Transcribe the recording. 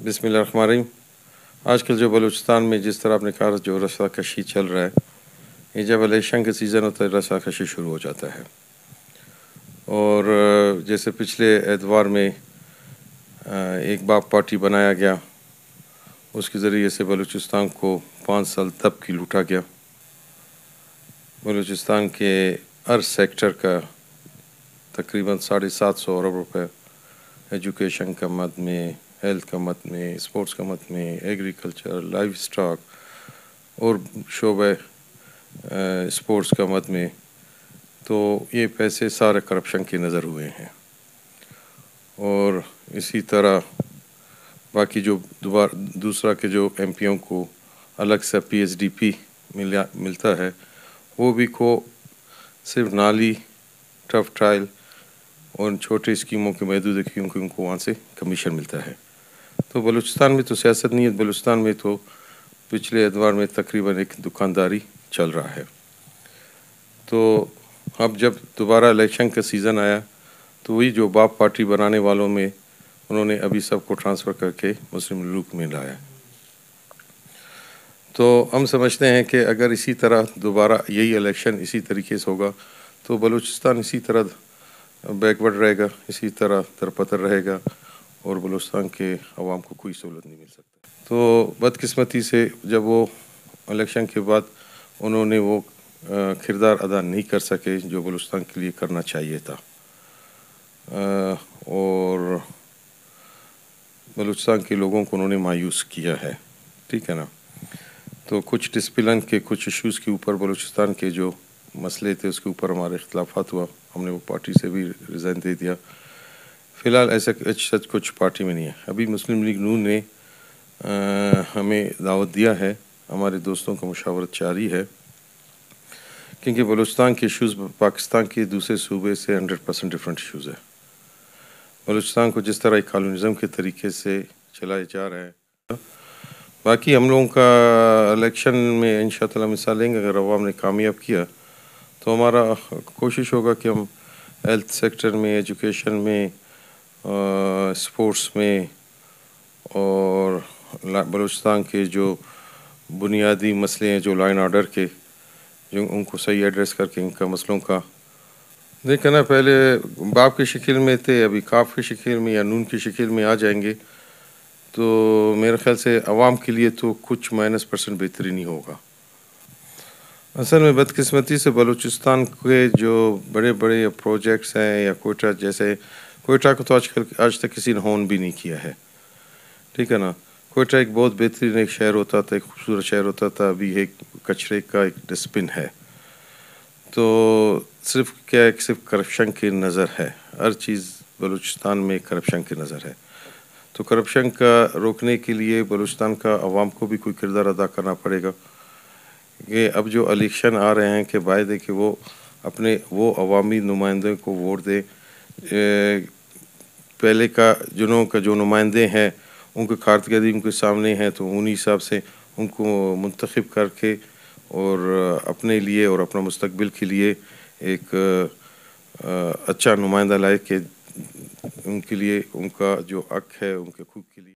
بسم اللہ الرحمن الرحیم۔ آج کل جو بلوچستان میں جس طرح آپ نے کہا جو رسا کشی چل رہا ہے، یہ جب الیکشن کا سیزن ہوتا ہے رسا کشی شروع ہو جاتا ہے۔ اور جیسے پچھلے اتوار میں ایک باپ پارٹی بنایا گیا، اس کے ذریعے سے بلوچستان کو 5 سال تب کی لوٹا گیا۔ بلوچستان کے ہر سیکٹر کا تقریباً 750 ارب روپے، ایجوکیشن کا مد میں، ہیلتھ کا مد میں، اسپورٹس کا مد میں، ایگریکلچر، لائف سٹاک اور شعبہ اسپورٹس کا مد میں، تو یہ پیسے سارے کرپشن کے نظر ہوئے ہیں۔ اور اسی طرح باقی جو دوسرا کے جو ایم پیوں کو الگ سے پی ایس ڈی پی ملتا ہے، وہ بھی کو صرف نالی، ٹف ٹرائل اور چھوٹے اسکیموں کے محدود اسکیموں کے ان کو وہاں سے کمیشن ملتا ہے۔ تو بلوچستان میں تو سیاست نہیں ہے، بلوچستان میں تو پچھلے اتوار میں تقریباً ایک دکانداری چل رہا ہے۔ تو اب جب دوبارہ الیکشن کا سیزن آیا تو وہی جو باپ پارٹی بنانے والوں میں انہوں نے ابھی سب کو ٹرانسفر کر کے مسلم لیگ میں لایا۔ تو ہم سمجھتے ہیں کہ اگر اسی طرح دوبارہ یہی الیکشن اسی طریقے سے ہوگا تو بلوچستان اسی طرح بیکورڈ رہے گا، اسی طرح درپتر رہے گا اور بلوچستان کے عوام کو کوئی سہولت نہیں مل سکتا۔ تو بدقسمتی سے جب وہ الیکشن کے بعد انہوں نے وہ کردار ادا نہیں کر سکے جو بلوچستان کے لیے کرنا چاہیے تھا، اور بلوچستان کے لوگوں کو انہوں نے مایوس کیا ہے، ٹھیک ہے نا۔ تو کچھ ڈسپلن کے کچھ ایشوز کے اوپر بلوچستان کے جو مسئلے تھے اس کے اوپر ہمارے اختلافات ہوا، ہم نے وہ پارٹی سے بھی ریزائن دے دیا۔ فی الحال ایسا سچ کچھ پارٹی میں نہیں ہے۔ ابھی مسلم لیگ نون نے ہمیں دعوت دیا ہے، ہمارے دوستوں کا مشاورت جاری ہے، کیونکہ بلوچستان کے ایشوز پاکستان کے دوسرے صوبے سے 100% ڈفرینٹ ایشوز ہے۔ بلوچستان کو جس طرح ایک کالونزم کے طریقے سے چلائے جا رہے ہیں، باقی ہم لوگوں کا الیکشن میں انشاءاللہ مثال لیں گے۔ اگر عوام نے کامیاب کیا تو ہمارا کوشش ہوگا کہ ہم ہیلتھ سیکٹر میں، ایجوکیشن میں، اسپورٹس میں اور بلوچستان کے جو بنیادی مسئلے ہیں جو لائن آرڈر کے، جو ان کو صحیح ایڈریس کر کے ان کا مسئلوں کا دیکھیں نا، پہلے باپ کی شکل میں تھے، ابھی کاف کی شکل میں یا نون کی شکل میں آ جائیں گے تو میرے خیال سے عوام کے لیے تو کچھ -% بہتری نہیں ہوگا۔ اصل میں بدقسمتی سے بلوچستان کے جو بڑے بڑے پروجیکٹس ہیں یا کوئٹہ جیسے، کوئٹہ کو تو آج تک کسی نے ہون بھی نہیں کیا ہے، ٹھیک ہے نا۔ کوئٹہ ایک بہت بہترین ایک شہر ہوتا تھا، ایک خوبصورت شہر ہوتا تھا، ابھی ایک کچرے کا ایک ڈسٹبن ہے۔ تو صرف کیا ہے، صرف کرپشن کی نظر ہے، ہر چیز بلوچستان میں کرپشن کی نظر ہے۔ تو کرپشن کا روکنے کے لیے بلوچستان کا عوام کو بھی کوئی کردار ادا کرنا پڑے گا کہ اب جو الیکشن آ رہے ہیں کہ باعث ہے کہ وہ اپنے وہ عوامی نمائندوں کو ووٹ دیں۔ پہلے کا جنہوں کا جو نمائندے ہیں ان کی کارکردگی ان کے سامنے ہیں، تو انہی حساب سے ان کو منتخب کر کے اور اپنے لیے اور اپنا مستقبل کے لیے ایک اچھا نمائندہ لائے کہ ان کے لیے ان کا جو حق ہے، ان کے حقوق کے لیے